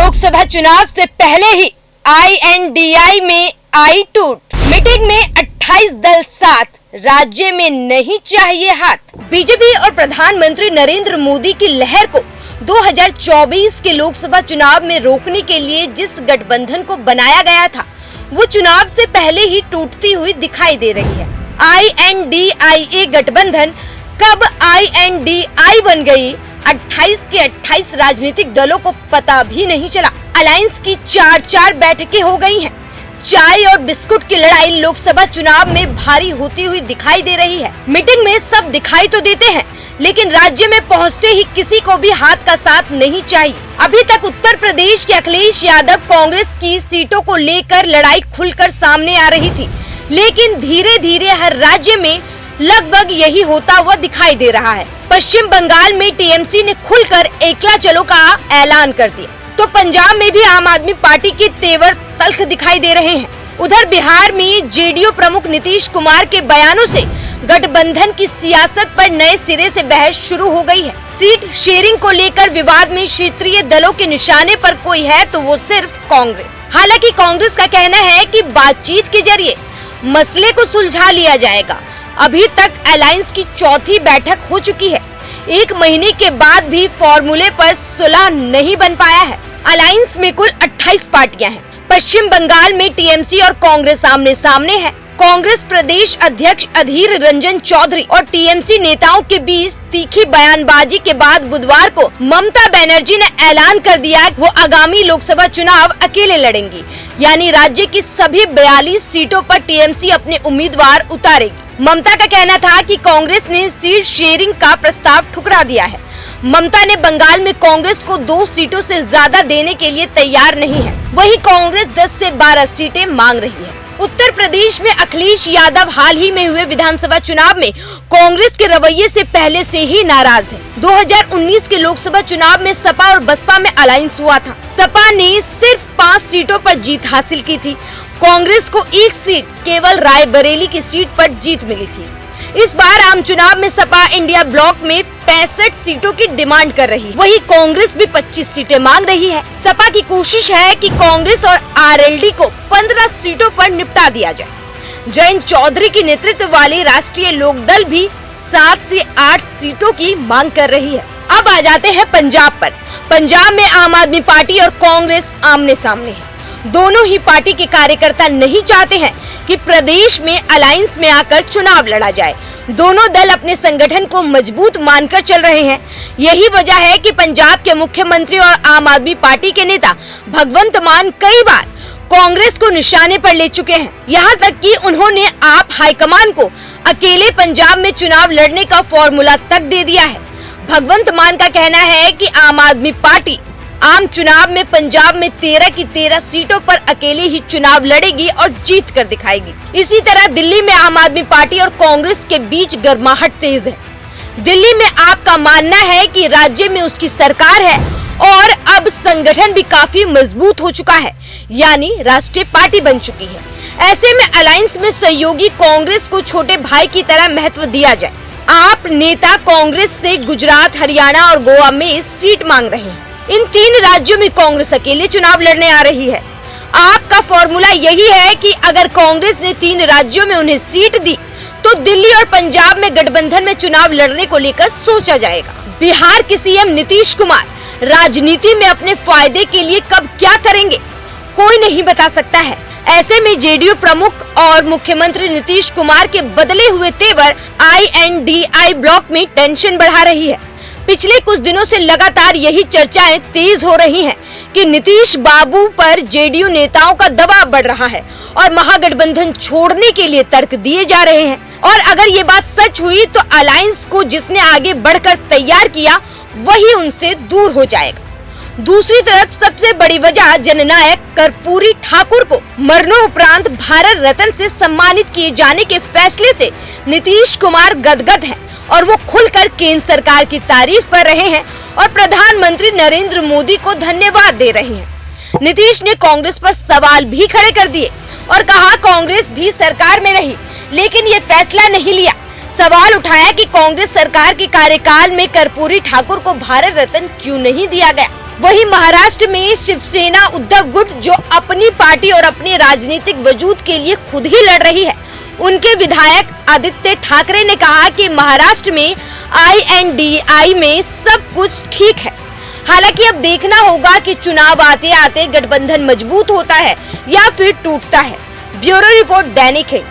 लोकसभा चुनाव से पहले ही INDI में आई टूट। मीटिंग में 28 दल साथ, राज्य में नहीं चाहिए हाथ। बीजेपी और प्रधानमंत्री नरेंद्र मोदी की लहर को 2024 के लोकसभा चुनाव में रोकने के लिए जिस गठबंधन को बनाया गया था, वो चुनाव से पहले ही टूटती हुई दिखाई दे रही है। INDIA गठबंधन कब INDI बन गई, 28 के 28 राजनीतिक दलों को पता भी नहीं चला। अलायंस की 4 बैठकें हो गई हैं। चाय और बिस्कुट की लड़ाई लोकसभा चुनाव में भारी होती हुई दिखाई दे रही है। मीटिंग में सब दिखाई तो देते हैं, लेकिन राज्य में पहुंचते ही किसी को भी हाथ का साथ नहीं चाहिए। अभी तक उत्तर प्रदेश के अखिलेश यादव कांग्रेस की सीटों को लेकर लड़ाई खुलकर सामने आ रही थी, लेकिन धीरे धीरे हर राज्य में लगभग यही होता हुआ दिखाई दे रहा है। पश्चिम बंगाल में TMC ने खुलकर एकला चलो का ऐलान कर दिया, तो पंजाब में भी आम आदमी पार्टी के तेवर तल्ख दिखाई दे रहे हैं। उधर बिहार में JDU प्रमुख नीतीश कुमार के बयानों से गठबंधन की सियासत पर नए सिरे से बहस शुरू हो गई है। सीट शेयरिंग को लेकर विवाद में क्षेत्रीय दलों के निशाने पर कोई है तो वो सिर्फ कांग्रेस। हालांकि कांग्रेस का कहना है कि बातचीत के जरिए मसले को सुलझा लिया जाएगा। अभी तक अलायंस की चौथी बैठक हो चुकी है। 1 महीने के बाद भी फॉर्मूले पर सुलह नहीं बन पाया है। अलायंस में कुल 28 पार्टियां हैं। पश्चिम बंगाल में TMC और कांग्रेस आमने सामने है। कांग्रेस प्रदेश अध्यक्ष अधीर रंजन चौधरी और TMC नेताओं के बीच तीखी बयानबाजी के बाद बुधवार को ममता बनर्जी ने ऐलान कर दिया वो आगामी लोकसभा चुनाव अकेले लड़ेंगी, यानी राज्य की सभी 42 सीटों पर TMC अपने उम्मीदवार उतारेगी। ममता का कहना था कि कांग्रेस ने सीट शेयरिंग का प्रस्ताव ठुकरा दिया है। ममता ने बंगाल में कांग्रेस को 2 सीटों से ज्यादा देने के लिए तैयार नहीं है, वहीं कांग्रेस 10 से 12 सीटें मांग रही है। उत्तर प्रदेश में अखिलेश यादव हाल ही में हुए विधानसभा चुनाव में कांग्रेस के रवैये से पहले से ही नाराज है। 2019 के लोकसभा चुनाव में सपा और बसपा में अलायंस हुआ था। सपा ने सिर्फ 5 सीटों पर जीत हासिल की थी। कांग्रेस को 1 सीट केवल रायबरेली की सीट पर जीत मिली थी। इस बार आम चुनाव में सपा इंडिया ब्लॉक में 65 सीटों की डिमांड कर रही है, वहीं कांग्रेस भी 25 सीटें मांग रही है। सपा की कोशिश है कि कांग्रेस और RLD को 15 सीटों पर निपटा दिया जाए। जयंत चौधरी की नेतृत्व वाली राष्ट्रीय लोकदल भी 7 से 8 सीटों की मांग कर रही है। अब आ जाते हैं पंजाब पर। पंजाब में आम आदमी पार्टी और कांग्रेस आमने सामने है। दोनों ही पार्टी के कार्यकर्ता नहीं चाहते हैं कि प्रदेश में अलायंस में आकर चुनाव लड़ा जाए। दोनों दल अपने संगठन को मजबूत मानकर चल रहे हैं। यही वजह है कि पंजाब के मुख्यमंत्री और आम आदमी पार्टी के नेता भगवंत मान कई बार कांग्रेस को निशाने पर ले चुके हैं। यहाँ तक कि उन्होंने आप हाईकमान को अकेले पंजाब में चुनाव लड़ने का फॉर्मूला तक दे दिया है। भगवंत मान का कहना है कि आम आदमी पार्टी आम चुनाव में पंजाब में 13 की 13 सीटों पर अकेले ही चुनाव लड़ेगी और जीत कर दिखाएगी। इसी तरह दिल्ली में आम आदमी पार्टी और कांग्रेस के बीच गर्माहट तेज है। दिल्ली में आपका मानना है कि राज्य में उसकी सरकार है और अब संगठन भी काफी मजबूत हो चुका है, यानी राष्ट्रीय पार्टी बन चुकी है। ऐसे में अलायंस में सहयोगी कांग्रेस को छोटे भाई की तरह महत्व दिया जाए। आप नेता कांग्रेस से गुजरात, हरियाणा और गोवा में सीट मांग रहे हैं। इन 3 राज्यों में कांग्रेस अकेले चुनाव लड़ने आ रही है। आपका फॉर्मूला यही है कि अगर कांग्रेस ने 3 राज्यों में उन्हें सीट दी तो दिल्ली और पंजाब में गठबंधन में चुनाव लड़ने को लेकर सोचा जाएगा। बिहार के CM नीतीश कुमार राजनीति में अपने फायदे के लिए कब क्या करेंगे, कोई नहीं बता सकता है। ऐसे में JDU प्रमुख और मुख्यमंत्री नीतीश कुमार के बदले हुए तेवर INDI ब्लॉक में टेंशन बढ़ा रही है। पिछले कुछ दिनों से लगातार यही चर्चाएं तेज हो रही हैं कि नीतीश बाबू पर JDU नेताओं का दबाव बढ़ रहा है और महागठबंधन छोड़ने के लिए तर्क दिए जा रहे हैं। और अगर ये बात सच हुई तो अलायंस को जिसने आगे बढ़कर तैयार किया वही उनसे दूर हो जाएगा। दूसरी तरफ सबसे बड़ी वजह जननायक कर्पूरी ठाकुर को मरणोपरांत भारत रत्न से सम्मानित किए जाने के फैसले से नीतीश कुमार गदगद हैं और वो खुलकर केंद्र सरकार की तारीफ कर रहे हैं और प्रधानमंत्री नरेंद्र मोदी को धन्यवाद दे रहे हैं। नीतीश ने कांग्रेस पर सवाल भी खड़े कर दिए और कहा कांग्रेस भी सरकार में रही लेकिन ये फैसला नहीं लिया। सवाल उठाया कि कांग्रेस सरकार के कार्यकाल में कर्पूरी ठाकुर को भारत रत्न क्यों नहीं दिया गया। वहीं महाराष्ट्र में शिवसेना उद्धव गुट, जो अपनी पार्टी और अपने राजनीतिक वजूद के लिए खुद ही लड़ रही है, उनके विधायक आदित्य ठाकरे ने कहा कि महाराष्ट्र में INDI में सब कुछ ठीक है। हालांकि अब देखना होगा कि चुनाव आते आते गठबंधन मजबूत होता है या फिर टूटता है। ब्यूरो रिपोर्ट, दैनिक है।